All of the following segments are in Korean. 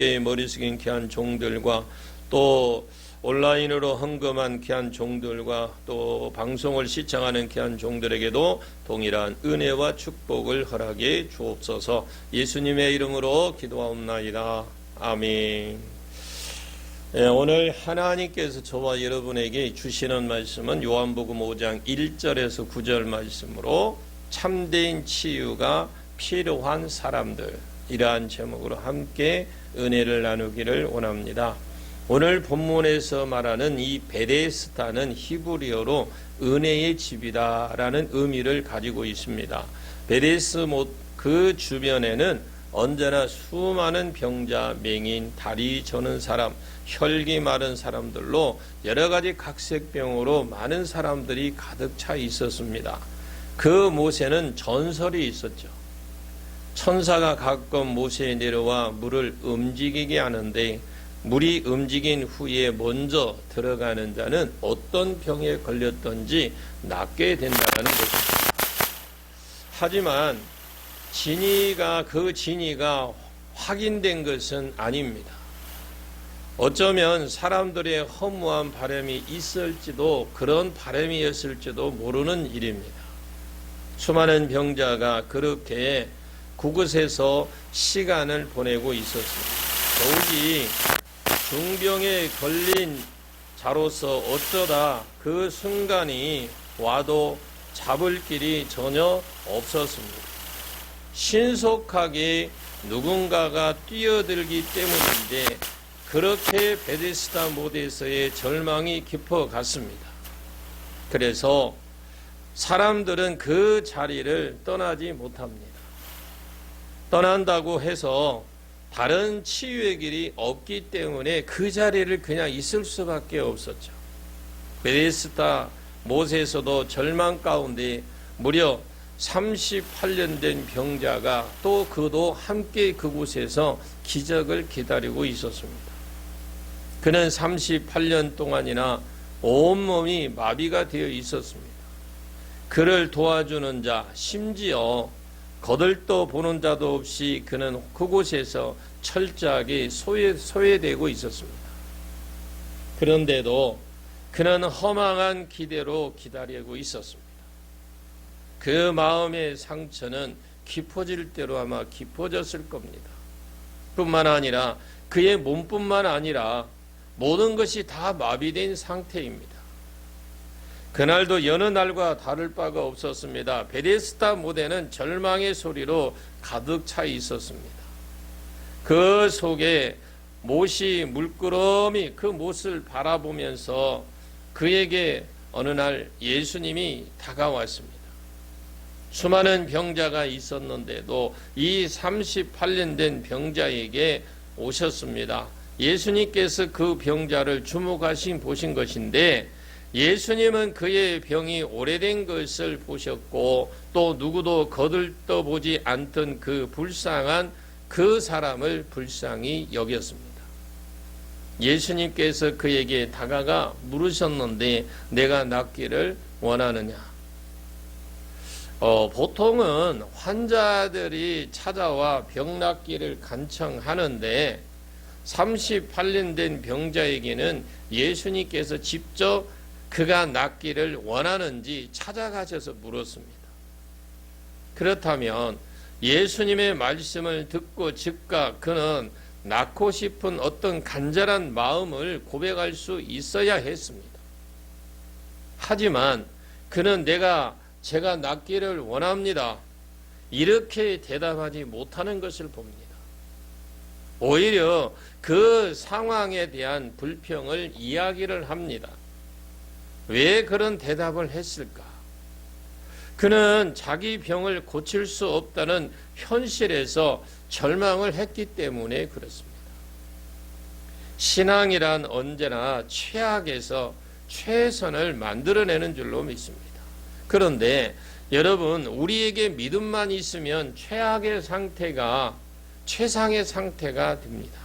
머리 숙인 귀한 종들과 또 온라인으로 헌금한 귀한 종들과 또 방송을 시청하는 귀한 종들에게도 동일한 은혜와 축복을 허락해 주옵소서. 예수님의 이름으로 기도하옵나이다. 아멘. 오늘 하나님께서 저와 여러분에게 주시는 말씀은 요한복음 5장 1절에서 9절 말씀으로 참된 치유가 필요한 사람들, 이러한 제목으로 함께 은혜를 나누기를 원합니다. 오늘 본문에서 말하는 이 베데스다는 히브리어로 은혜의 집이다라는 의미를 가지고 있습니다. 베데스못 그 주변에는 언제나 수많은 병자, 맹인, 다리 저는 사람, 혈기 마른 사람들로 여러 가지 각색병으로 많은 사람들이 가득 차 있었습니다. 그 못에는 전설이 있었죠. 천사가 가끔 모세에 내려와 물을 움직이게 하는데 물이 움직인 후에 먼저 들어가는 자는 어떤 병에 걸렸던지 낫게 된다는 것입니다. 하지만 그 진위가 확인된 것은 아닙니다. 어쩌면 사람들의 허무한 바람이 있을지도 그런 바람이었을지도 모르는 일입니다. 수많은 병자가 그렇게 그곳에서 시간을 보내고 있었습니다. 더욱이 중병에 걸린 자로서 어쩌다 그 순간이 와도 잡을 길이 전혀 없었습니다. 신속하게 누군가가 뛰어들기 때문인데 그렇게 베데스다 못에서의 절망이 깊어갔습니다. 그래서 사람들은 그 자리를 떠나지 못합니다. 떠난다고 해서 다른 치유의 길이 없기 때문에 그 자리를 그냥 있을 수밖에 없었죠. 베데스다 못에서도 절망 가운데 무려 38년 된 병자가 또 그도 함께 그곳에서 기적을 기다리고 있었습니다. 그는 38년 동안이나 온몸이 마비가 되어 있었습니다. 그를 도와주는 자, 심지어 거들떠 보는 자도 없이 그는 그곳에서 철저하게 소외되고 있었습니다. 그런데도 그는 허망한 기대로 기다리고 있었습니다. 그 마음의 상처는 깊어질 대로 아마 깊어졌을 겁니다. 뿐만 아니라 그의 몸뿐만 아니라 모든 것이 다 마비된 상태입니다. 그날도 여느 날과 다를 바가 없었습니다. 베데스다 못에는 절망의 소리로 가득 차 있었습니다. 그 속에 못이 물끄러미 그 못을 바라보면서 그에게 어느 날 예수님이 다가왔습니다. 수많은 병자가 있었는데도 이 38년 된 병자에게 오셨습니다. 예수님께서 그 병자를 보신 것인데 예수님은 그의 병이 오래된 것을 보셨고 또 누구도 거들떠보지 않던 그 불쌍한 그 사람을 불쌍히 여겼습니다. 예수님께서 그에게 다가가 물으셨는데 내가 낫기를 원하느냐? 보통은 환자들이 찾아와 병 낫기를 간청하는데 38년 된 병자에게는 예수님께서 직접 그가 낫기를 원하는지 찾아가셔서 물었습니다. 그렇다면 예수님의 말씀을 듣고 즉각 그는 낫고 싶은 어떤 간절한 마음을 고백할 수 있어야 했습니다. 하지만 그는 제가 낫기를 원합니다. 이렇게 대답하지 못하는 것을 봅니다. 오히려 그 상황에 대한 불평을 이야기를 합니다. 왜 그런 대답을 했을까? 그는 자기 병을 고칠 수 없다는 현실에서 절망을 했기 때문에 그렇습니다. 신앙이란 언제나 최악에서 최선을 만들어내는 줄로 믿습니다. 그런데 여러분, 우리에게 믿음만 있으면 최악의 상태가 최상의 상태가 됩니다.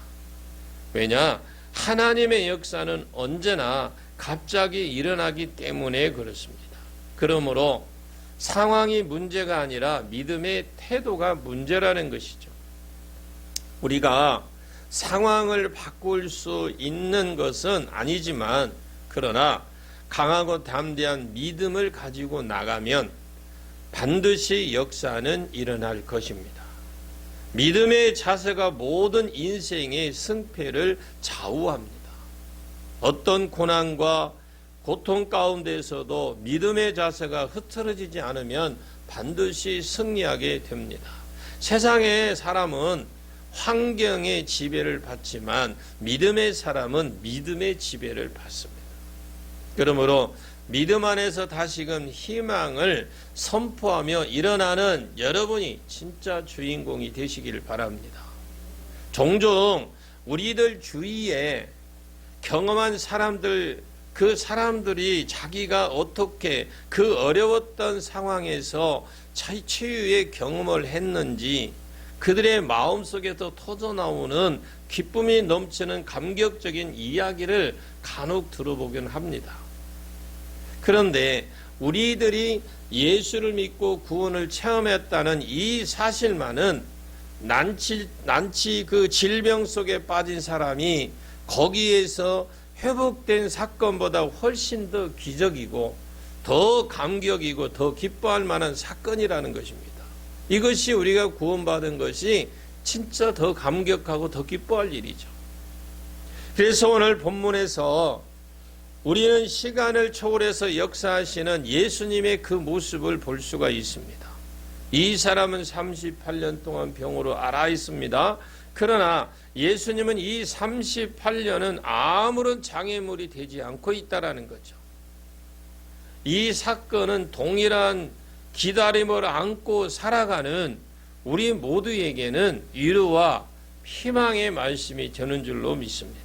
왜냐? 하나님의 역사는 언제나 갑자기 일어나기 때문에 그렇습니다. 그러므로 상황이 문제가 아니라 믿음의 태도가 문제라는 것이죠. 우리가 상황을 바꿀 수 있는 것은 아니지만, 그러나 강하고 담대한 믿음을 가지고 나가면 반드시 역사는 일어날 것입니다. 믿음의 자세가 모든 인생의 승패를 좌우합니다. 어떤 고난과 고통 가운데서도 믿음의 자세가 흐트러지지 않으면 반드시 승리하게 됩니다. 세상의 사람은 환경의 지배를 받지만 믿음의 사람은 믿음의 지배를 받습니다. 그러므로 믿음 안에서 다시금 희망을 선포하며 일어나는 여러분이 진짜 주인공이 되시길 바랍니다. 종종 우리들 주위에 경험한 사람들, 그 사람들이 자기가 어떻게 그 어려웠던 상황에서 치유의 경험을 했는지 그들의 마음속에서 터져나오는 기쁨이 넘치는 감격적인 이야기를 간혹 들어보긴 합니다. 그런데 우리들이 예수를 믿고 구원을 체험했다는 이 사실만은 난치 그 질병 속에 빠진 사람이 거기에서 회복된 사건보다 훨씬 더 기적이고 더 감격이고 더 기뻐할 만한 사건이라는 것입니다. 이것이 우리가 구원받은 것이 진짜 더 감격하고 더 기뻐할 일이죠. 그래서 오늘 본문에서 우리는 시간을 초월해서 역사하시는 예수님의 그 모습을 볼 수가 있습니다. 이 사람은 38년 동안 병으로 앓아 있습니다. 그러나 예수님은 이 38년은 아무런 장애물이 되지 않고 있다라는 거죠. 이 사건은 동일한 기다림을 안고 살아가는 우리 모두에게는 위로와 희망의 말씀이 되는 줄로 믿습니다.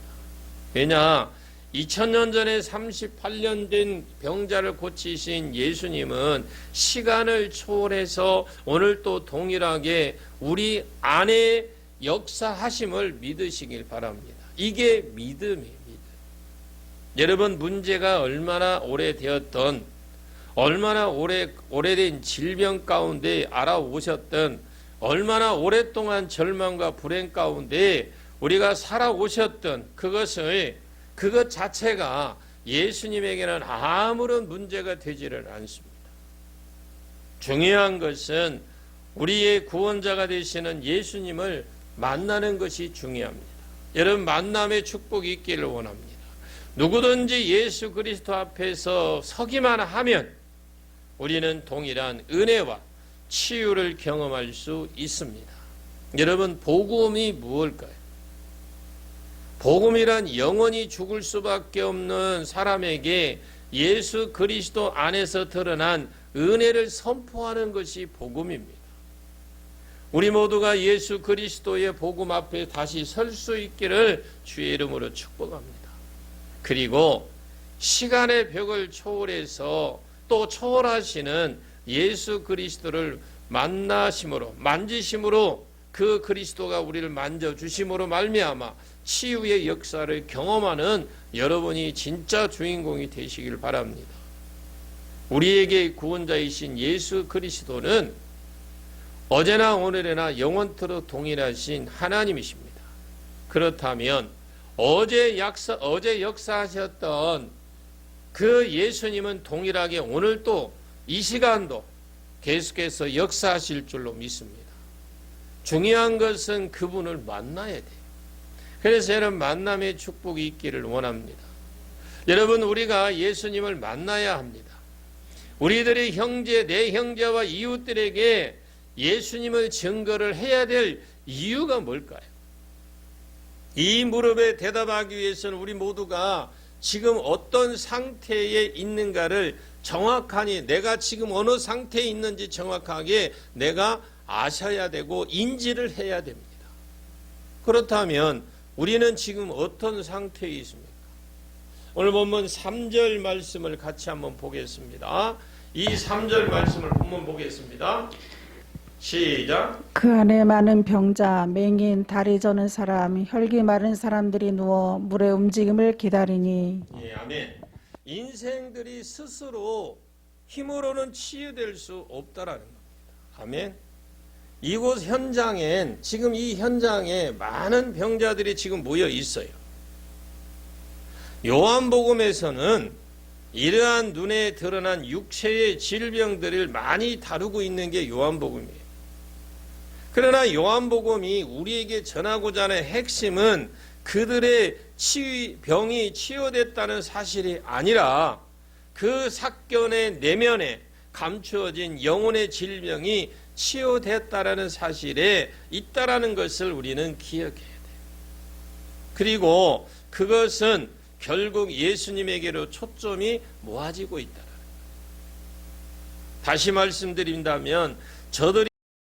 왜냐? 2000년 전에 38년 된 병자를 고치신 예수님은 시간을 초월해서 오늘 또 동일하게 우리 안에 역사하심을 믿으시길 바랍니다. 이게 믿음이에요. 믿음. 여러분, 문제가 얼마나 오래되었던, 얼마나 오래된 질병 가운데 알아오셨던, 얼마나 오랫동안 절망과 불행 가운데 우리가 살아오셨던 그것 자체가 예수님에게는 아무런 문제가 되지를 않습니다. 중요한 것은 우리의 구원자가 되시는 예수님을 만나는 것이 중요합니다. 여러분, 만남의 축복이 있기를 원합니다. 누구든지 예수 그리스도 앞에서 서기만 하면 우리는 동일한 은혜와 치유를 경험할 수 있습니다. 여러분, 복음이 무엇일까요? 복음이란 영원히 죽을 수밖에 없는 사람에게 예수 그리스도 안에서 드러난 은혜를 선포하는 것이 복음입니다. 우리 모두가 예수 그리스도의 복음 앞에 다시 설 수 있기를 주의 이름으로 축복합니다. 그리고 시간의 벽을 초월해서 또 초월하시는 예수 그리스도를 만지심으로 그 그리스도가 우리를 만져주심으로 말미암아 치유의 역사를 경험하는 여러분이 진짜 주인공이 되시길 바랍니다. 우리에게 구원자이신 예수 그리스도는 어제나 오늘이나 영원토록 동일하신 하나님이십니다. 그렇다면 어제 역사하셨던 그 예수님은 동일하게 오늘도 이 시간도 계속해서 역사하실 줄로 믿습니다. 중요한 것은 그분을 만나야 돼요. 그래서 여러분, 만남의 축복이 있기를 원합니다. 여러분, 우리가 예수님을 만나야 합니다. 우리들의 형제, 내 형제와 이웃들에게 예수님을 증거를 해야 될 이유가 뭘까요? 이 무릎에 대답하기 위해서는 우리 모두가 지금 어떤 상태에 있는가를 정확하니, 내가 지금 어느 상태에 있는지 정확하게 내가 아셔야 되고 인지를 해야 됩니다. 그렇다면 우리는 지금 어떤 상태에 있습니까? 오늘 본문 3절 말씀을 같이 한번 보겠습니다. 이 3절 말씀을 본문 보겠습니다. 시작. 그 안에 많은 병자, 맹인, 다리 저는 사람, 혈기 마른 사람들이 누워 물의 움직임을 기다리니. 예, 아멘. 인생들이 스스로 힘으로는 치유될 수 없다라는 겁니다. 아멘. 이곳 현장엔 지금 이 현장에 많은 병자들이 지금 모여 있어요. 요한복음에서는 이러한 눈에 드러난 육체의 질병들을 많이 다루고 있는 게 요한복음이에요. 그러나 요한복음이 우리에게 전하고자 하는 핵심은 그들의 병이 치유됐다는 사실이 아니라 그 사건의 내면에 감추어진 영혼의 질병이 치유됐다라는 사실에 있다라는 것을 우리는 기억해야 돼요. 그리고 그것은 결국 예수님에게로 초점이 모아지고 있다라는 거예요. 다시 말씀드린다면 저들이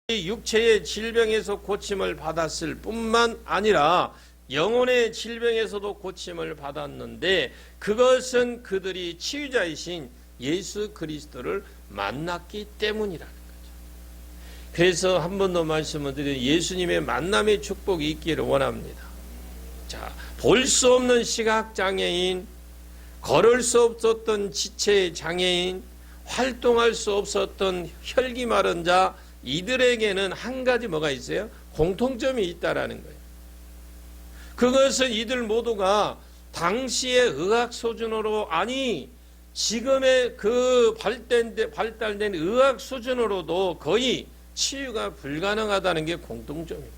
육체의 질병에서 고침을 받았을 뿐만 아니라 영혼의 질병에서도 고침을 받았는데 그것은 그들이 치유자이신 예수 그리스도를 만났기 때문이라는 거죠. 그래서 한 번 더 말씀을 드리면 예수님의 만남의 축복이 있기를 원합니다. 자, 볼 수 없는 시각장애인, 걸을 수 없었던 지체장애인, 활동할 수 없었던 혈기 마른 자, 이들에게는 한 가지 뭐가 있어요? 공통점이 있다라는 거예요. 그것은 이들 모두가 당시의 의학 수준으로 아니 지금의 그 발달된 의학 수준으로도 거의 치유가 불가능하다는 게 공통점입니다.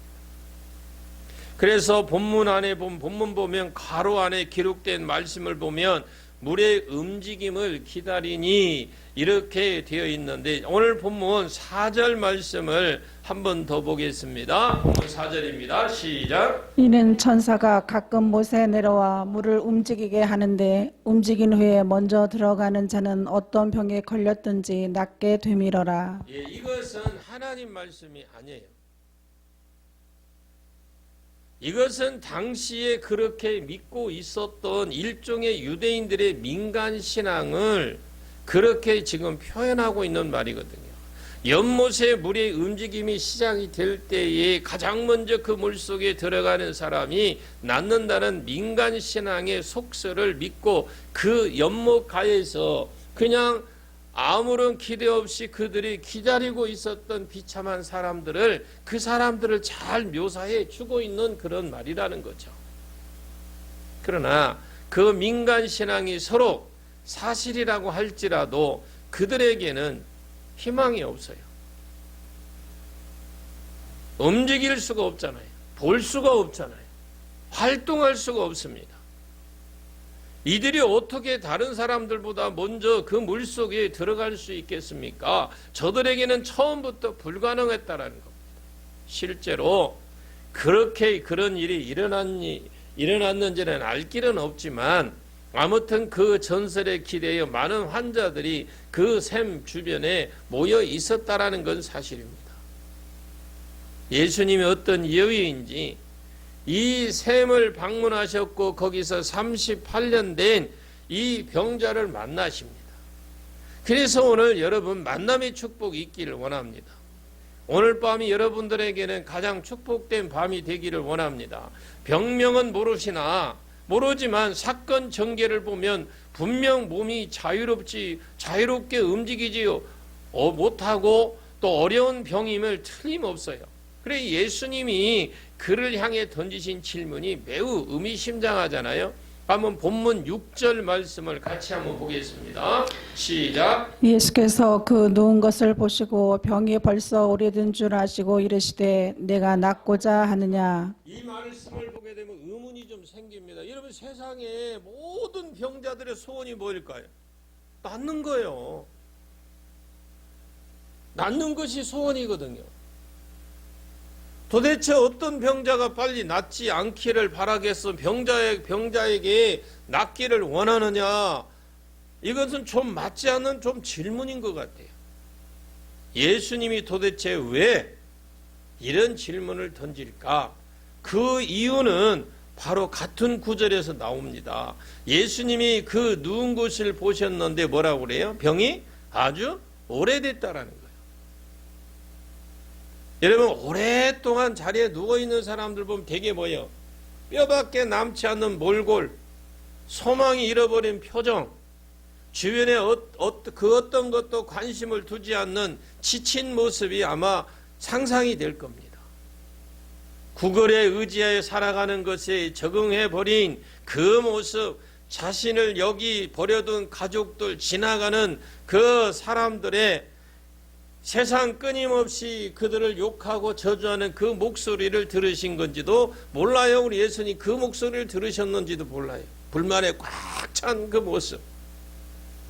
그래서 본문 안에 본문 보면 가로 안에 기록된 말씀을 보면 물의 움직임을 기다리니 이렇게 되어 있는데 오늘 본문 4절 말씀을 한 번 더 보겠습니다. 4절입니다. 시작. 이는 천사가 가끔 못에 내려와 물을 움직이게 하는데 움직인 후에 먼저 들어가는 자는 어떤 병에 걸렸든지 낫게 되밀어라. 예, 이것은 하나님 말씀이 아니에요. 이것은 당시에 그렇게 믿고 있었던 일종의 유대인들의 민간 신앙을 그렇게 지금 표현하고 있는 말이거든요. 연못의 물의 움직임이 시작이 될 때에 가장 먼저 그 물속에 들어가는 사람이 낫는다는 민간 신앙의 속설을 믿고 그 연못가에서 그냥 아무런 기대 없이 그들이 기다리고 있었던 비참한 사람들을 그 사람들을 잘 묘사해 주고 있는 그런 말이라는 거죠. 그러나 그 민간 신앙이 서로 사실이라고 할지라도 그들에게는 희망이 없어요. 움직일 수가 없잖아요. 볼 수가 없잖아요. 활동할 수가 없습니다. 이들이 어떻게 다른 사람들보다 먼저 그 물속에 들어갈 수 있겠습니까? 저들에게는 처음부터 불가능했다라는 겁니다. 실제로 그렇게 그런 일이 일어났는지는 알 길은 없지만 아무튼 그 전설에 기대어 많은 환자들이 그 샘 주변에 모여 있었다라는 건 사실입니다. 예수님이 어떤 여위인지 이 샘을 방문하셨고 거기서 38년 된 이 병자를 만나십니다. 그래서 오늘 여러분 만남의 축복이 있기를 원합니다. 오늘 밤이 여러분들에게는 가장 축복된 밤이 되기를 원합니다. 병명은 모르지만 사건 전개를 보면 분명 몸이 자유롭게 움직이지요 못하고 또 어려운 병임을 틀림없어요. 그래 예수님이 그를 향해 던지신 질문이 매우 의미심장하잖아요. 한번 본문 6절 말씀을 같이 한번 보겠습니다. 시작. 예수께서 그 누운 것을 보시고 병이 벌써 오래된 줄 아시고 이르시되 내가 낫고자 하느냐. 이 말씀을 보게 되면 의문이 좀 생깁니다. 여러분 세상에 모든 병자들의 소원이 뭐일까요? 낫는 거예요. 낫는 것이 소원이거든요. 도대체 어떤 병자가 빨리 낫지 않기를 바라겠어? 병자에게 낫기를 원하느냐? 이것은 좀 맞지 않는 좀 질문인 것 같아요. 예수님이 도대체 왜 이런 질문을 던질까? 그 이유는 바로 같은 구절에서 나옵니다. 예수님이 그 누운 곳을 보셨는데 뭐라고 그래요? 병이 아주 오래됐다라는 거예요. 여러분 오랫동안 자리에 누워있는 사람들 보면 되게 뭐예요? 뼈밖에 남지 않는 몰골, 소망이 잃어버린 표정, 주변에 그 어떤 것도 관심을 두지 않는 지친 모습이 아마 상상이 될 겁니다. 구걸에 의지하여 살아가는 것에 적응해버린 그 모습, 자신을 여기 버려둔 가족들, 지나가는 그 사람들의 세상 끊임없이 그들을 욕하고 저주하는 그 목소리를 들으신 건지도 몰라요. 우리 예수님 그 목소리를 들으셨는지도 몰라요. 불만에 꽉 찬 그 모습,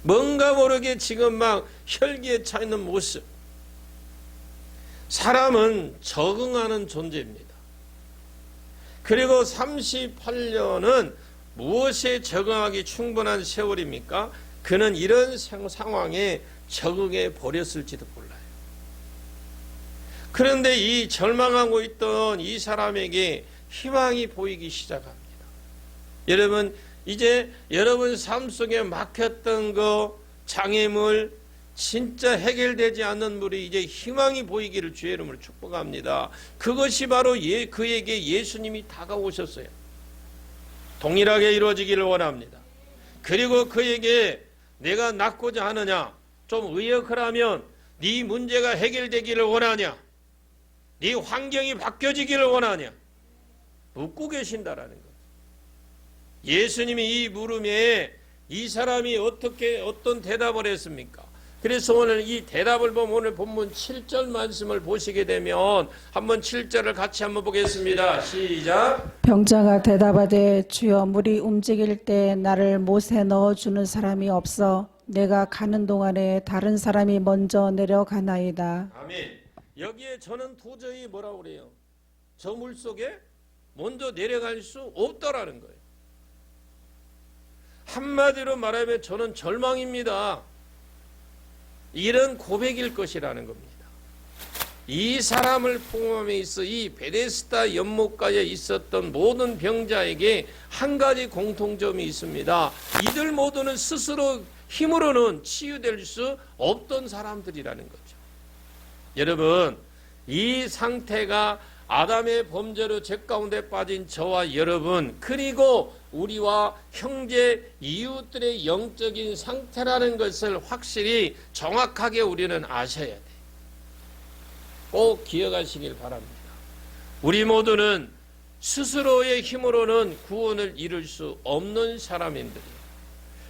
뭔가 모르게 지금 막 혈기에 차 있는 모습. 사람은 적응하는 존재입니다. 그리고 38년은 무엇에 적응하기 충분한 세월입니까? 그는 이런 상황에 적응해 버렸을지도 몰라요. 그런데 이 절망하고 있던 이 사람에게 희망이 보이기 시작합니다. 여러분, 이제 여러분 삶 속에 막혔던 거, 장애물, 진짜 해결되지 않는 물이 이제 희망이 보이기를 주의 이름으로 축복합니다. 그것이 바로 그에게 예수님이 다가오셨어요. 동일하게 이루어지기를 원합니다. 그리고 그에게 내가 낫고자 하느냐, 좀 의역하라면 네 문제가 해결되기를 원하냐, 네 환경이 바뀌어지기를 원하냐, 묻고 계신다라는 것. 예수님이 이 물음에 이 사람이 어떤 대답을 했습니까? 그래서 오늘 이 대답을 보면 오늘 본문 7절 말씀을 보시게 되면 한번 7절을 같이 한번 보겠습니다. 시작. 병자가 대답하되 주여 물이 움직일 때 나를 못에 넣어주는 사람이 없어 내가 가는 동안에 다른 사람이 먼저 내려가나이다. 아멘. 여기에 저는 도저히 뭐라고 그래요? 저 물속에 먼저 내려갈 수 없다라는 거예요. 한마디로 말하면 저는 절망입니다. 이런 고백일 것이라는 겁니다. 이 사람을 포함해 있어 이 베데스다 연못가에 있었던 모든 병자에게 한 가지 공통점이 있습니다. 이들 모두는 스스로 힘으로는 치유될 수 없던 사람들이라는 거죠. 여러분, 이 상태가 아담의 범죄로 죄 가운데 빠진 저와 여러분, 그리고 우리와 형제 이웃들의 영적인 상태라는 것을 확실히 정확하게 우리는 아셔야 돼요. 꼭 기억하시길 바랍니다. 우리 모두는 스스로의 힘으로는 구원을 이룰 수 없는 사람인들이에요.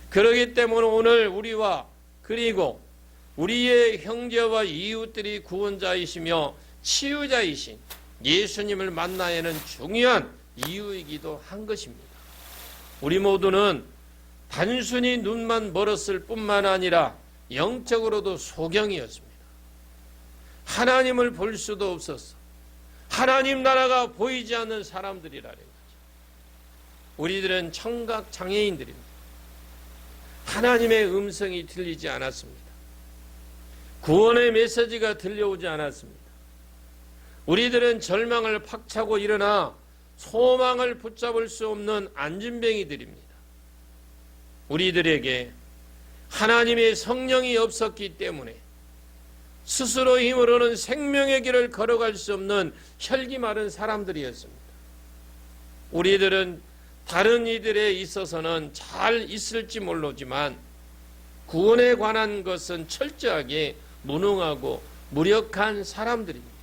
그렇기 때문에 오늘 우리와 그리고 우리의 형제와 이웃들이 구원자이시며 치유자이신 예수님을 만나야 하는 중요한 이유이기도 한 것입니다. 우리 모두는 단순히 눈만 멀었을 뿐만 아니라 영적으로도 소경이었습니다. 하나님을 볼 수도 없었어. 하나님 나라가 보이지 않는 사람들이라는 거죠. 우리들은 청각 장애인들입니다. 하나님의 음성이 들리지 않았습니다. 구원의 메시지가 들려오지 않았습니다. 우리들은 절망을 팍차고 일어나 소망을 붙잡을 수 없는 안진뱅이들입니다. 우리들에게 하나님의 성령이 없었기 때문에 스스로 힘으로는 생명의 길을 걸어갈 수 없는 혈기 마른 사람들이었습니다. 우리들은 다른 이들에 있어서는 잘 있을지 모르지만 구원에 관한 것은 철저하게 무능하고 무력한 사람들입니다.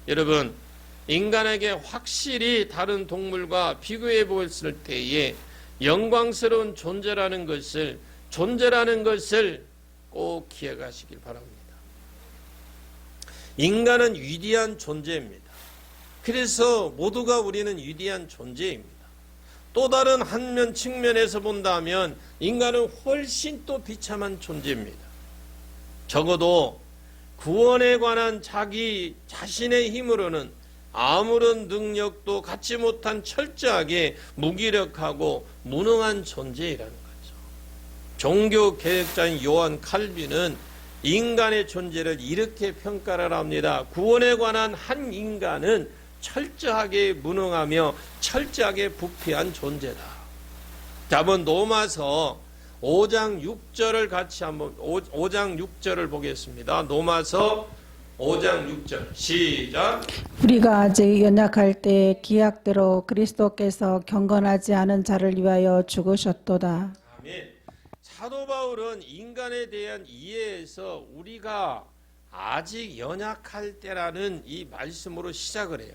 여러분, 인간에게 확실히 다른 동물과 비교해 보았을 때에 영광스러운 존재라는 것을 꼭 기억하시길 바랍니다. 인간은 위대한 존재입니다. 그래서 모두가 우리는 위대한 존재입니다. 또 다른 한 측면에서 본다면 인간은 훨씬 또 비참한 존재입니다. 적어도 구원에 관한 자기 자신의 힘으로는 아무런 능력도 갖지 못한 철저하게 무기력하고 무능한 존재이라는 거죠. 종교 개혁자인 요한 칼빈은 인간의 존재를 이렇게 평가를 합니다. 구원에 관한 한 인간은 철저하게 무능하며 철저하게 부패한 존재다. 자, 한번 로마서 5장 6절을 같이 한번 5장 6절을 보겠습니다. 로마서 5장 6절 시작. 우리가 아직 연약할 때 기약대로 그리스도께서 경건하지 않은 자를 위하여 죽으셨도다. 아멘. 사도 바울은 인간에 대한 이해에서 우리가 아직 연약할 때라는 이 말씀으로 시작을 해요.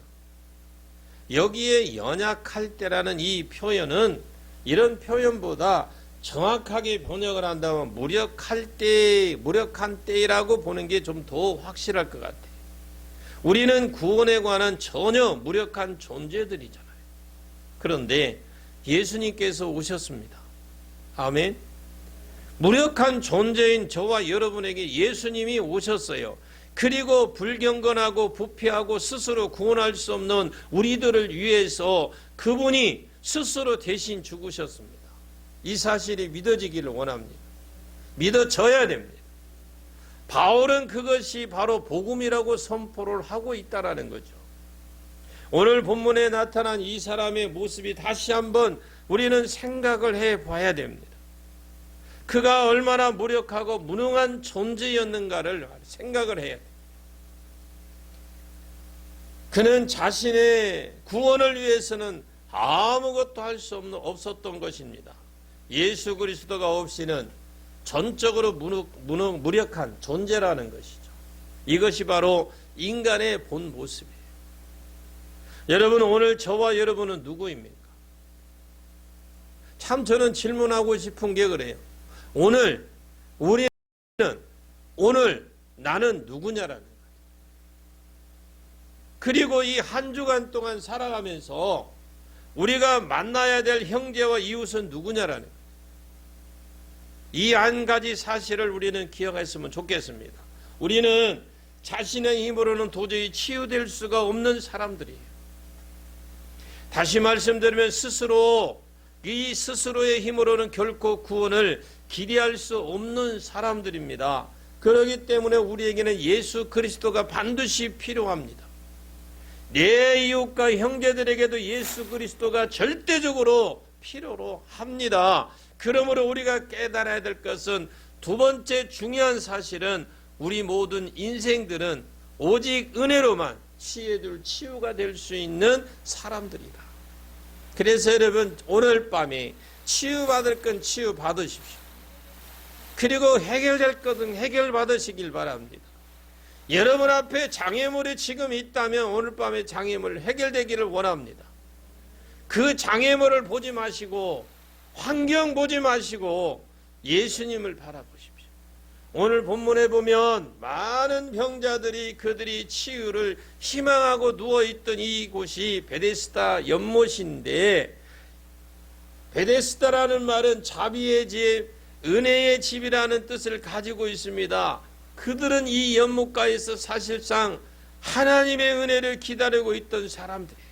여기에 연약할 때라는 이 표현은 이런 표현보다 정확하게 번역을 한다면 무력한 때라고 보는 게 좀 더 확실할 것 같아요. 우리는 구원에 관한 전혀 무력한 존재들이잖아요. 그런데 예수님께서 오셨습니다. 아멘. 무력한 존재인 저와 여러분에게 예수님이 오셨어요. 그리고 불경건하고 부패하고 스스로 구원할 수 없는 우리들을 위해서 그분이 스스로 대신 죽으셨습니다. 이 사실이 믿어지기를 원합니다. 믿어져야 됩니다. 바울은 그것이 바로 복음이라고 선포를 하고 있다라는 거죠. 오늘 본문에 나타난 이 사람의 모습이 다시 한번 우리는 생각을 해봐야 됩니다. 그가 얼마나 무력하고 무능한 존재였는가를 생각을 해야 돼요. 그는 자신의 구원을 위해서는 아무것도 할 수 없었던 것입니다. 예수 그리스도가 없이는 전적으로 무력한 존재라는 것이죠. 이것이 바로 인간의 본 모습이에요. 여러분, 오늘 저와 여러분은 누구입니까? 참 저는 질문하고 싶은 게 그래요. 오늘 우리는 나는 누구냐라는 거예요. 그리고 이 한 주간 동안 살아가면서 우리가 만나야 될 형제와 이웃은 누구냐라는 거예요. 이 한 가지 사실을 우리는 기억했으면 좋겠습니다. 우리는 자신의 힘으로는 도저히 치유될 수가 없는 사람들이에요. 다시 말씀드리면 이 스스로의 힘으로는 결코 구원을 기대할 수 없는 사람들입니다. 그렇기 때문에 우리에게는 예수 그리스도가 반드시 필요합니다. 내 이웃과 형제들에게도 예수 그리스도가 절대적으로 필요로 합니다. 그러므로 우리가 깨달아야 될 것은 두 번째 중요한 사실은 우리 모든 인생들은 오직 은혜로만 치유가 될 수 있는 사람들이다. 그래서 여러분, 오늘 밤에 치유받을 건 치유받으십시오. 그리고 해결될 것은 해결받으시길 바랍니다. 여러분 앞에 장애물이 지금 있다면 오늘 밤에 장애물 해결되기를 원합니다. 그 장애물을 보지 마시고 환경 보지 마시고 예수님을 바라보십시오. 오늘 본문에 보면 많은 병자들이 그들이 치유를 희망하고 누워있던 이곳이 베데스다 연못인데, 베데스다라는 말은 자비의 집, 은혜의 집이라는 뜻을 가지고 있습니다. 그들은 이 연못가에서 사실상 하나님의 은혜를 기다리고 있던 사람들이에요.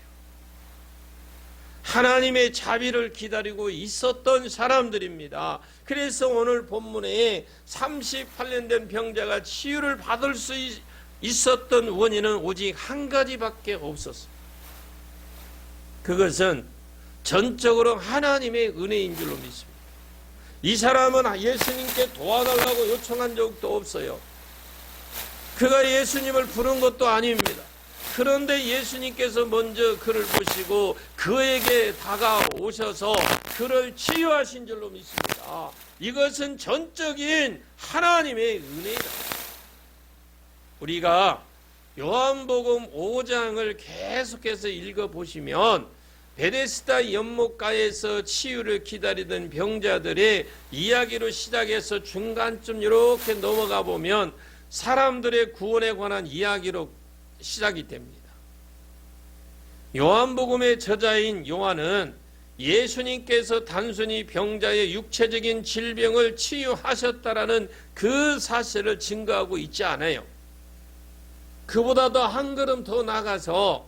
하나님의 자비를 기다리고 있었던 사람들입니다. 그래서 오늘 본문에 38년 된 병자가 치유를 받을 수 있었던 원인은 오직 한 가지밖에 없었어요. 그것은 전적으로 하나님의 은혜인 줄로 믿습니다. 이 사람은 예수님께 도와달라고 요청한 적도 없어요. 그가 예수님을 부른 것도 아닙니다. 그런데 예수님께서 먼저 그를 보시고 그에게 다가오셔서 그를 치유하신 줄로 믿습니다. 이것은 전적인 하나님의 은혜다. 우리가 요한복음 5장을 계속해서 읽어보시면 베데스다 연못가에서 치유를 기다리던 병자들의 이야기로 시작해서 중간쯤 이렇게 넘어가 보면 사람들의 구원에 관한 이야기로 시작이 됩니다. 요한복음의 저자인 요한은 예수님께서 단순히 병자의 육체적인 질병을 치유하셨다라는 그 사실을 증거하고 있지 않아요. 그보다도 한 걸음 더 나가서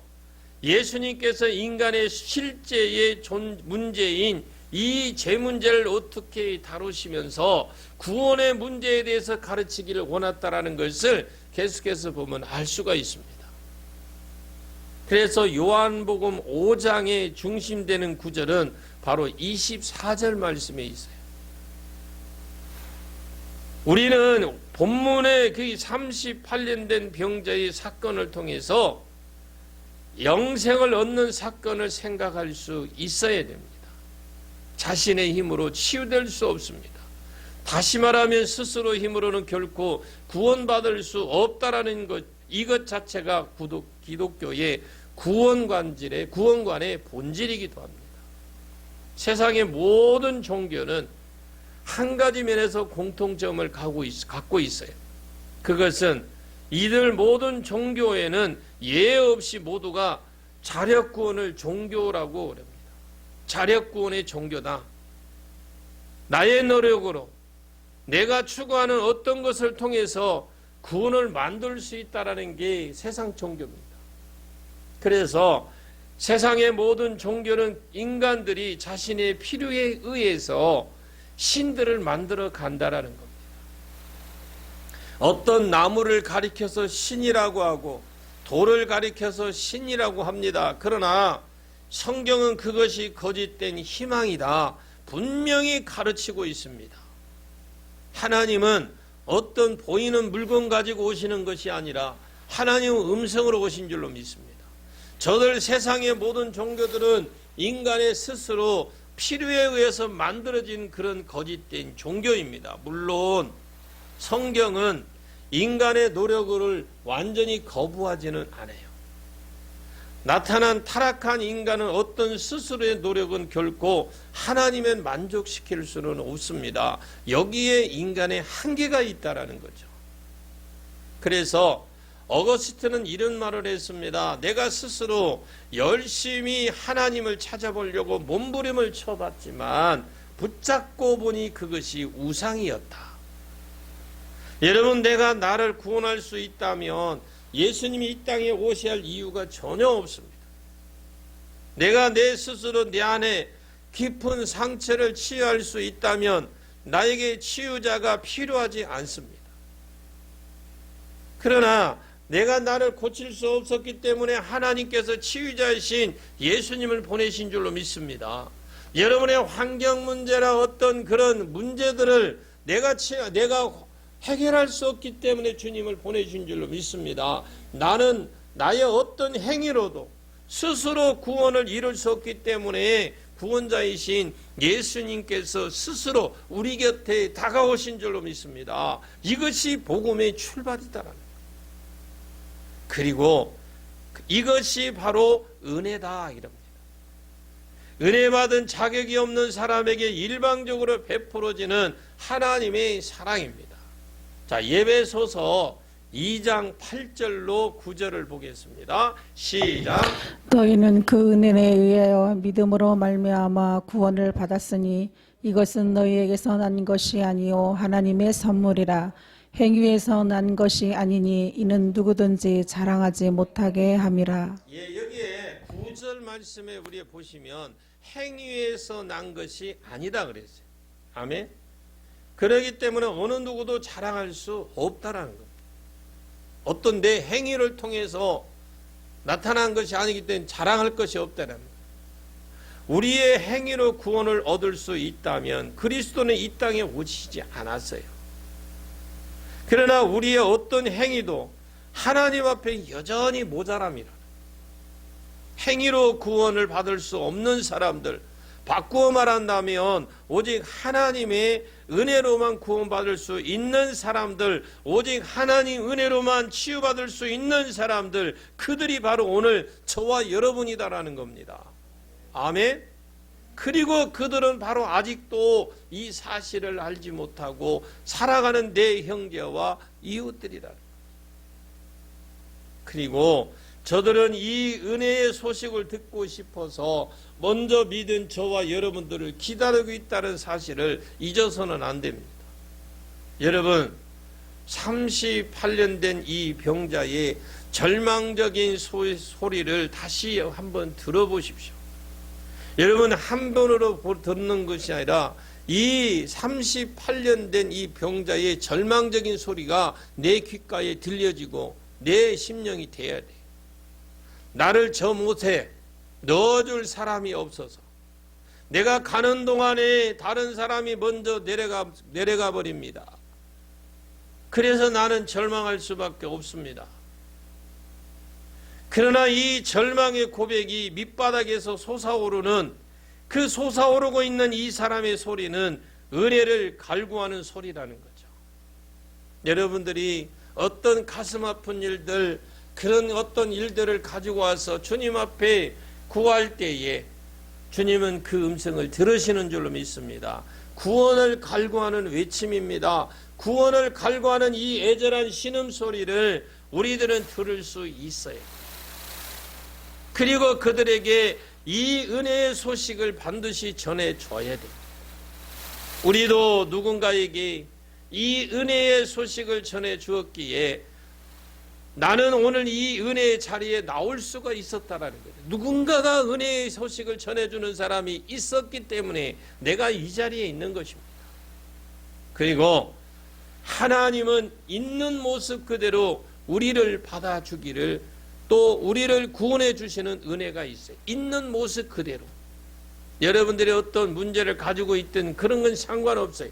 예수님께서 인간의 실제의 문제인 이 죄 문제를 어떻게 다루시면서 구원의 문제에 대해서 가르치기를 원했다라는 것을 계속해서 보면 알 수가 있습니다. 그래서 요한복음 5장의 중심되는 구절은 바로 24절 말씀에 있어요. 우리는 본문의 그 38년 된 병자의 사건을 통해서 영생을 얻는 사건을 생각할 수 있어야 됩니다. 자신의 힘으로 치유될 수 없습니다. 다시 말하면 스스로 힘으로는 결코 구원받을 수 없다라는 것, 이것 자체가 기독교의 구원관의 본질이기도 합니다. 세상의 모든 종교는 한 가지 면에서 공통점을 갖고 있어요. 그것은 이들 모든 종교에는 예외 없이 모두가 자력구원을 종교라고 합니다. 자력구원의 종교다. 나의 노력으로 내가 추구하는 어떤 것을 통해서 구원을 만들 수 있다는 게 세상 종교입니다. 그래서 세상의 모든 종교는 인간들이 자신의 필요에 의해서 신들을 만들어 간다라는 겁니다. 어떤 나무를 가리켜서 신이라고 하고 돌을 가리켜서 신이라고 합니다. 그러나 성경은 그것이 거짓된 희망이다 분명히 가르치고 있습니다. 하나님은 어떤 보이는 물건 가지고 오시는 것이 아니라 하나님의 음성으로 오신 줄로 믿습니다. 저들 세상의 모든 종교들은 인간의 스스로 필요에 의해서 만들어진 그런 거짓된 종교입니다. 물론 성경은 인간의 노력을 완전히 거부하지는 않아요. 나타난 타락한 인간은 어떤 스스로의 노력은 결코 하나님을 만족시킬 수는 없습니다. 여기에 인간의 한계가 있다라는 거죠. 그래서 어거스틴은 이런 말을 했습니다. 내가 스스로 열심히 하나님을 찾아보려고 몸부림을 쳐봤지만 붙잡고 보니 그것이 우상이었다. 여러분, 내가 나를 구원할 수 있다면 예수님이 이 땅에 오셔야 할 이유가 전혀 없습니다. 내가 내 스스로 내 안에 깊은 상처를 치유할 수 있다면 나에게 치유자가 필요하지 않습니다. 그러나 내가 나를 고칠 수 없었기 때문에 하나님께서 치유자이신 예수님을 보내신 줄로 믿습니다. 여러분의 환경 문제나 어떤 그런 문제들을 내가 해결할 수 없기 때문에 주님을 보내신 줄로 믿습니다. 나는 나의 어떤 행위로도 스스로 구원을 이룰 수 없기 때문에 구원자이신 예수님께서 스스로 우리 곁에 다가오신 줄로 믿습니다. 이것이 복음의 출발이다라는 거예요. 그리고 이것이 바로 은혜다 이럽니다. 은혜 받은 자격이 없는 사람에게 일방적으로 베풀어지는 하나님의 사랑입니다. 자, 에베소서 2장 8절로 9절을 보겠습니다. 시작. 너희는 그 은혜에 의하여 믿음으로 말미암아 구원을 받았으니 이것은 너희에게서 난 것이 아니요 하나님의 선물이라. 행위에서 난 것이 아니니 이는 누구든지 자랑하지 못하게 함이라. 예, 여기에 9절 말씀에 우리 보시면 행위에서 난 것이 아니다 그랬어요. 아멘. 그렇기 때문에 어느 누구도 자랑할 수 없다라는 겁니다. 어떤 내 행위를 통해서 나타난 것이 아니기 때문에 자랑할 것이 없다는 거예요. 우리의 행위로 구원을 얻을 수 있다면 그리스도는 이 땅에 오시지 않았어요. 그러나 우리의 어떤 행위도 하나님 앞에 여전히 모자람이라. 행위로 구원을 받을 수 없는 사람들, 바꾸어 말한다면 오직 하나님의 은혜로만 구원받을 수 있는 사람들, 오직 하나님 은혜로만 치유받을 수 있는 사람들, 그들이 바로 오늘 저와 여러분이다라는 겁니다. 아멘. 그리고 그들은 바로 아직도 이 사실을 알지 못하고 살아가는 내 형제와 이웃들이다. 그리고 저들은 이 은혜의 소식을 듣고 싶어서 먼저 믿은 저와 여러분들을 기다리고 있다는 사실을 잊어서는 안 됩니다. 여러분, 38년 된 이 병자의 절망적인 소리를 다시 한번 들어보십시오. 여러분, 한 번으로 듣는 것이 아니라 이 38년 된 이 병자의 절망적인 소리가 내 귓가에 들려지고 내 심령이 돼야 돼. 나를 저 못에 넣어줄 사람이 없어서 내가 가는 동안에 다른 사람이 먼저 내려가 버립니다. 그래서 나는 절망할 수밖에 없습니다. 그러나 이 절망의 고백이 밑바닥에서 솟아오르는 그 솟아오르고 있는 이 사람의 소리는 은혜를 갈구하는 소리라는 거죠. 여러분들이 어떤 가슴 아픈 일들, 그런 어떤 일들을 가지고 와서 주님 앞에 구할 때에 주님은 그 음성을 들으시는 줄로 믿습니다. 구원을 갈구하는 외침입니다. 구원을 갈구하는 이 애절한 신음소리를 우리들은 들을 수 있어요. 그리고 그들에게 이 은혜의 소식을 반드시 전해줘야 돼요. 우리도 누군가에게 이 은혜의 소식을 전해주었기에 나는 오늘 이 은혜의 자리에 나올 수가 있었다라는 거예요. 누군가가 은혜의 소식을 전해주는 사람이 있었기 때문에 내가 이 자리에 있는 것입니다. 그리고 하나님은 있는 모습 그대로 우리를 받아주기를, 또 우리를 구원해 주시는 은혜가 있어요. 있는 모습 그대로. 여러분들이 어떤 문제를 가지고 있든 그런 건 상관없어요.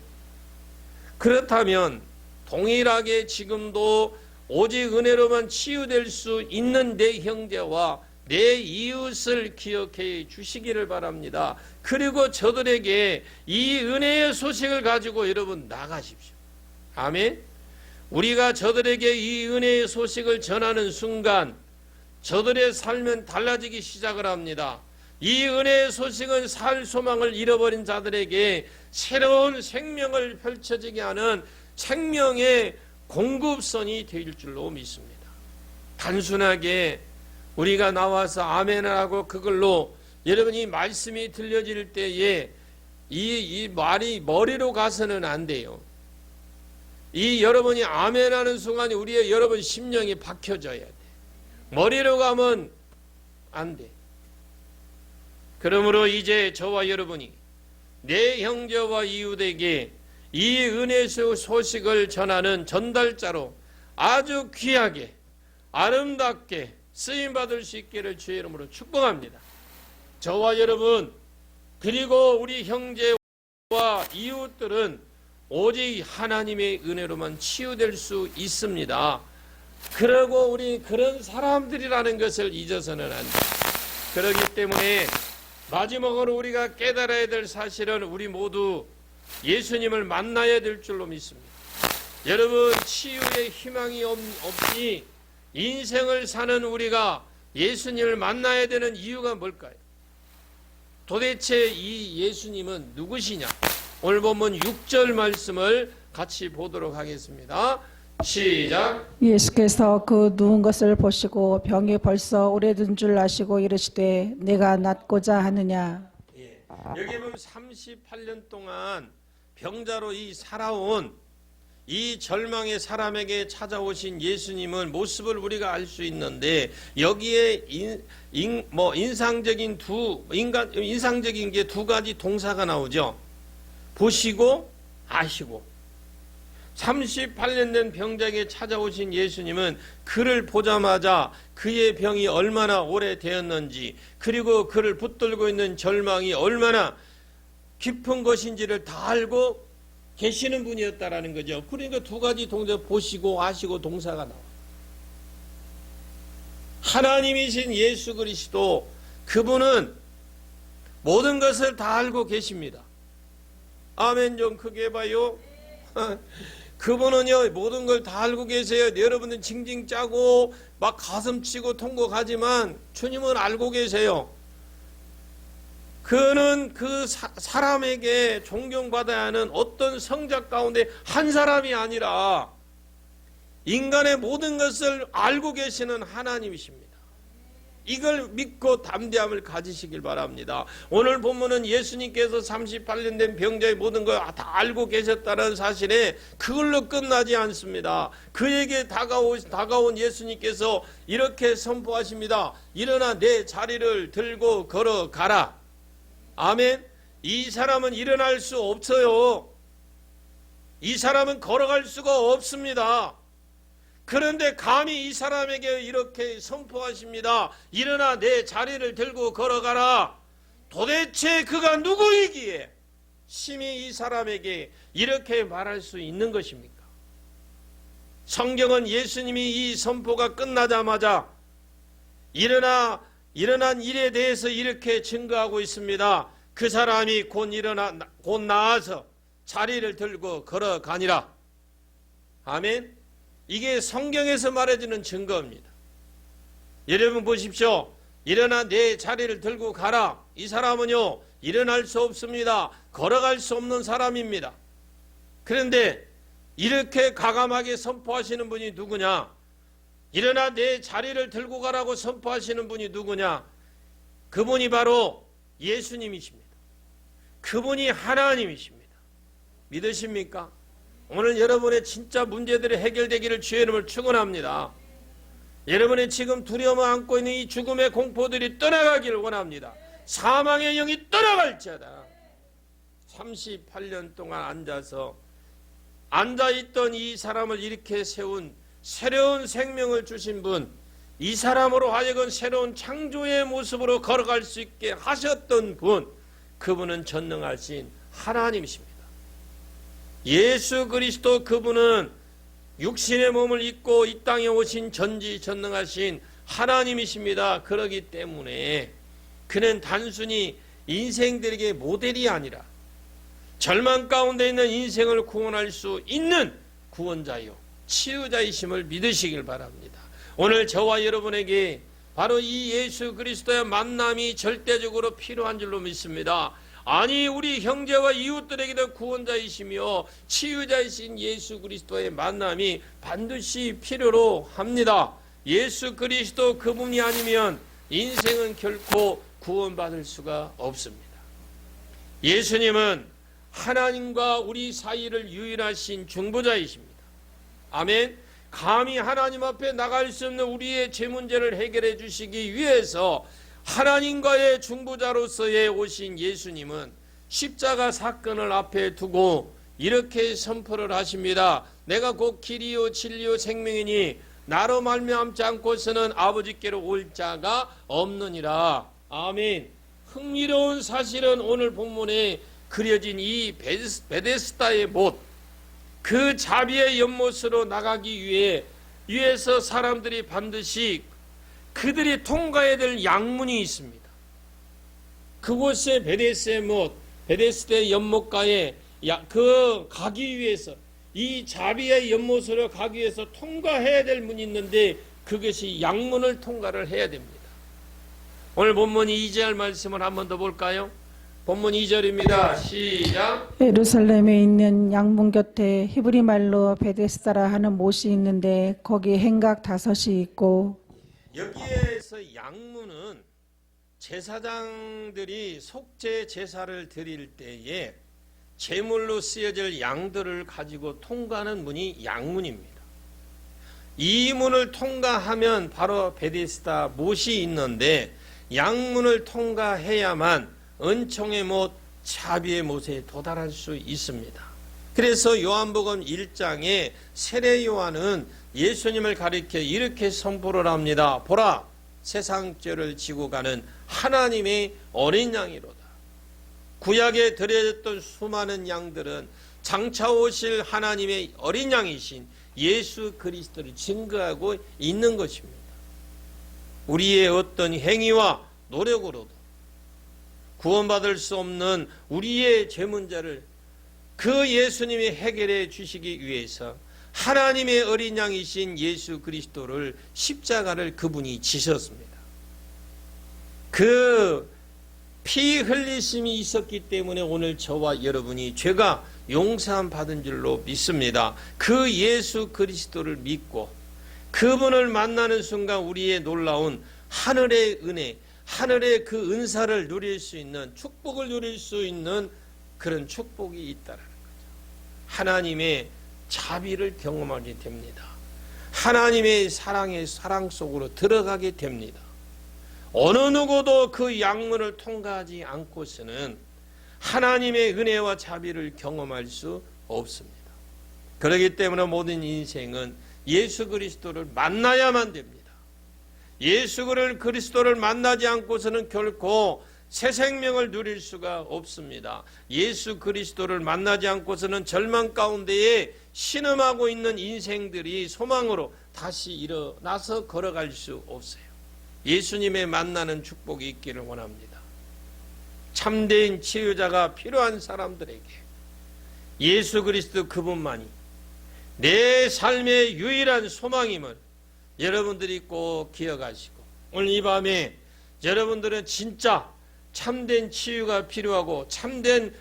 그렇다면 동일하게 지금도 오직 은혜로만 치유될 수 있는 내 형제와 내 이웃을 기억해 주시기를 바랍니다. 그리고 저들에게 이 은혜의 소식을 가지고 여러분 나가십시오. 아멘. 우리가 저들에게 이 은혜의 소식을 전하는 순간 저들의 삶은 달라지기 시작을 합니다. 이 은혜의 소식은 살 소망을 잃어버린 자들에게 새로운 생명을 펼쳐지게 하는 생명의 공급선이 될 줄로 믿습니다. 단순하게 우리가 나와서 아멘을 하고 그걸로 여러분이 말씀이 들려질 때에 이 말이 머리로 가서는 안 돼요. 이 여러분이 아멘하는 순간에 우리의 여러분 심령이 박혀져야 돼. 머리로 가면 안 돼. 그러므로 이제 저와 여러분이 내 형제와 이웃에게 이 은혜의 소식을 전하는 전달자로 아주 귀하게 아름답게 쓰임받을 수 있기를 주의 이름으로 축복합니다. 저와 여러분 그리고 우리 형제와 이웃들은 오직 하나님의 은혜로만 치유될 수 있습니다. 그러고 우리 그런 사람들이라는 것을 잊어서는 안 됩니다. 그렇기 때문에 마지막으로 우리가 깨달아야 될 사실은 우리 모두 예수님을 만나야 될 줄로 믿습니다. 여러분 치유의 희망이 없이 인생을 사는 우리가 예수님을 만나야 되는 이유가 뭘까요? 도대체 이 예수님은 누구시냐? 오늘 본문 6절 말씀을 같이 보도록 하겠습니다. 시작. 예수께서 그 누운 것을 보시고 병이 벌써 오래된 줄 아시고 이르시되 내가 낫고자 하느냐. 예. 여기 보면 38년 동안 병자로 살아온 이 절망의 사람에게 찾아오신 예수님의 모습을 우리가 알 수 있는데 여기에 인상적인 게 두 가지 동사가 나오죠. 보시고 아시고. 38년 된 병자에게 찾아오신 예수님은 그를 보자마자 그의 병이 얼마나 오래되었는지 그리고 그를 붙들고 있는 절망이 얼마나 깊은 것인지를 다 알고 계시는 분이었다라는 거죠. 그러니까 두 가지 동사 보시고 아시고 동사가 나와요. 하나님이신 예수 그리스도 그분은 모든 것을 다 알고 계십니다. 아멘 좀 크게 해봐요. 그분은요 모든 걸 다 알고 계세요. 여러분은 징징 짜고 막 가슴 치고 통곡하지만 주님은 알고 계세요. 그는 그 사람에게 존경받아야 하는 어떤 성작 가운데 한 사람이 아니라 인간의 모든 것을 알고 계시는 하나님이십니다. 이걸 믿고 담대함을 가지시길 바랍니다. 오늘 본문은 예수님께서 38년 된 병자의 모든 걸 다 알고 계셨다는 사실에 그걸로 끝나지 않습니다. 그에게 다가온 예수님께서 이렇게 선포하십니다. 일어나 내 자리를 들고 걸어가라. 아멘. 이 사람은 일어날 수 없어요. 이 사람은 걸어갈 수가 없습니다. 그런데 감히 이 사람에게 이렇게 선포하십니다. 일어나 내 자리를 들고 걸어가라. 도대체 그가 누구이기에 심히 이 사람에게 이렇게 말할 수 있는 것입니까? 성경은 예수님이 이 선포가 끝나자마자 일어난 일에 대해서 이렇게 증거하고 있습니다. 그 사람이 곧 나아서 자리를 들고 걸어가니라. 아멘. 이게 성경에서 말해주는 증거입니다. 여러분 보십시오. 일어나 내 자리를 들고 가라. 이 사람은요, 일어날 수 없습니다. 걸어갈 수 없는 사람입니다. 그런데 이렇게 과감하게 선포하시는 분이 누구냐? 일어나 내 자리를 들고 가라고 선포하시는 분이 누구냐? 그분이 바로 예수님이십니다. 그분이 하나님이십니다. 믿으십니까? 오늘 여러분의 진짜 문제들이 해결되기를 주의 이름을 축원합니다. 여러분의 지금 두려움 안고 있는 이 죽음의 공포들이 떠나가기를 원합니다. 사망의 영이 떠나갈지어다. 38년 동안 앉아있던 이 사람을 이렇게 세운 새로운 생명을 주신 분, 이 사람으로 하여금 새로운 창조의 모습으로 걸어갈 수 있게 하셨던 분, 그분은 전능하신 하나님이십니다. 예수 그리스도 그분은 육신의 몸을 입고 이 땅에 오신 전지전능하신 하나님이십니다. 그러기 때문에 그는 단순히 인생들에게 모델이 아니라 절망 가운데 있는 인생을 구원할 수 있는 구원자요 치유자이심을 믿으시길 바랍니다. 오늘 저와 여러분에게 바로 이 예수 그리스도의 만남이 절대적으로 필요한 줄로 믿습니다. 아니, 우리 형제와 이웃들에게도 구원자이시며 치유자이신 예수 그리스도의 만남이 반드시 필요로 합니다. 예수 그리스도 그분이 아니면 인생은 결코 구원받을 수가 없습니다. 예수님은 하나님과 우리 사이를 유일하신 중보자이십니다. 아멘. 감히 하나님 앞에 나갈 수 없는 우리의 죄 문제를 해결해 주시기 위해서 하나님과의 중보자로서의 오신 예수님은 십자가 사건을 앞에 두고 이렇게 선포를 하십니다. 내가 곧 길이요 진리요 생명이니 나로 말미암지 않고서는 아버지께로 올 자가 없느니라. 아멘. 흥미로운 사실은 오늘 본문에 그려진 이 베데스다의 못, 그 자비의 연못으로 나가기 위해서 사람들이 반드시 그들이 통과해야 될 양문이 있습니다. 그곳에 베데스다의 못, 베데스다의 연못가에 가기 위해서, 이 자비의 연못으로 가기 위해서 통과해야 될 문이 있는데 그것이 양문을 통과를 해야 됩니다. 오늘 본문 2절 말씀을 한 번 더 볼까요? 본문 2절입니다. 시작. 예루살렘에 있는 양문 곁에 히브리 말로 베데스다라 하는 못이 있는데 거기 행각 5이 있고, 여기에서 양문은 제사장들이 속죄 제사를 드릴 때에 제물로 쓰여질 양들을 가지고 통과하는 문이 양문입니다. 이 문을 통과하면 바로 베데스다 못이 있는데 양문을 통과해야만 은총의 못, 자비의 못에 도달할 수 있습니다. 그래서 요한복음 1장에 세례 요한은 예수님을 가리켜 이렇게 선포를 합니다. 보라, 세상 죄를 지고 가는 하나님의 어린 양이로다. 구약에 드려졌던 수많은 양들은 장차 오실 하나님의 어린 양이신 예수 그리스도를 증거하고 있는 것입니다. 우리의 어떤 행위와 노력으로도 구원받을 수 없는 우리의 죄 문제를 그 예수님이 해결해 주시기 위해서 하나님의 어린 양이신 예수 그리스도를 십자가를 그분이 지셨습니다. 그 피 흘리심이 있었기 때문에 오늘 저와 여러분이 죄가 용서함 받은 줄로 믿습니다. 그 예수 그리스도를 믿고 그분을 만나는 순간 우리의 놀라운 하늘의 은혜, 하늘의 그 은사를 누릴 수 있는, 축복을 누릴 수 있는 그런 축복이 있다라는 거죠. 하나님의 자비를 경험하게 됩니다. 하나님의 사랑 속으로 들어가게 됩니다. 어느 누구도 그 양문을 통과하지 않고서는 하나님의 은혜와 자비를 경험할 수 없습니다. 그렇기 때문에 모든 인생은 예수 그리스도를 만나야만 됩니다. 예수 그리스도를 만나지 않고서는 결코 새 생명을 누릴 수가 없습니다. 예수 그리스도를 만나지 않고서는 절망 가운데에 신음하고 있는 인생들이 소망으로 다시 일어나서 걸어갈 수 없어요. 예수님의 만나는 축복이 있기를 원합니다. 참된 치유자가 필요한 사람들에게 예수 그리스도 그분만이 내 삶의 유일한 소망임을 여러분들이 꼭 기억하시고, 오늘 이 밤에 여러분들은 진짜 참된 치유가 필요하고 참된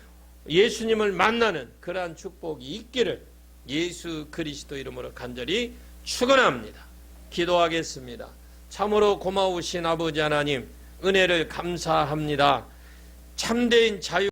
예수님을 만나는 그러한 축복이 있기를 예수 그리스도 이름으로 간절히 축원합니다. 기도하겠습니다. 참으로 고마우신 아버지 하나님, 은혜를 감사합니다. 참된 자유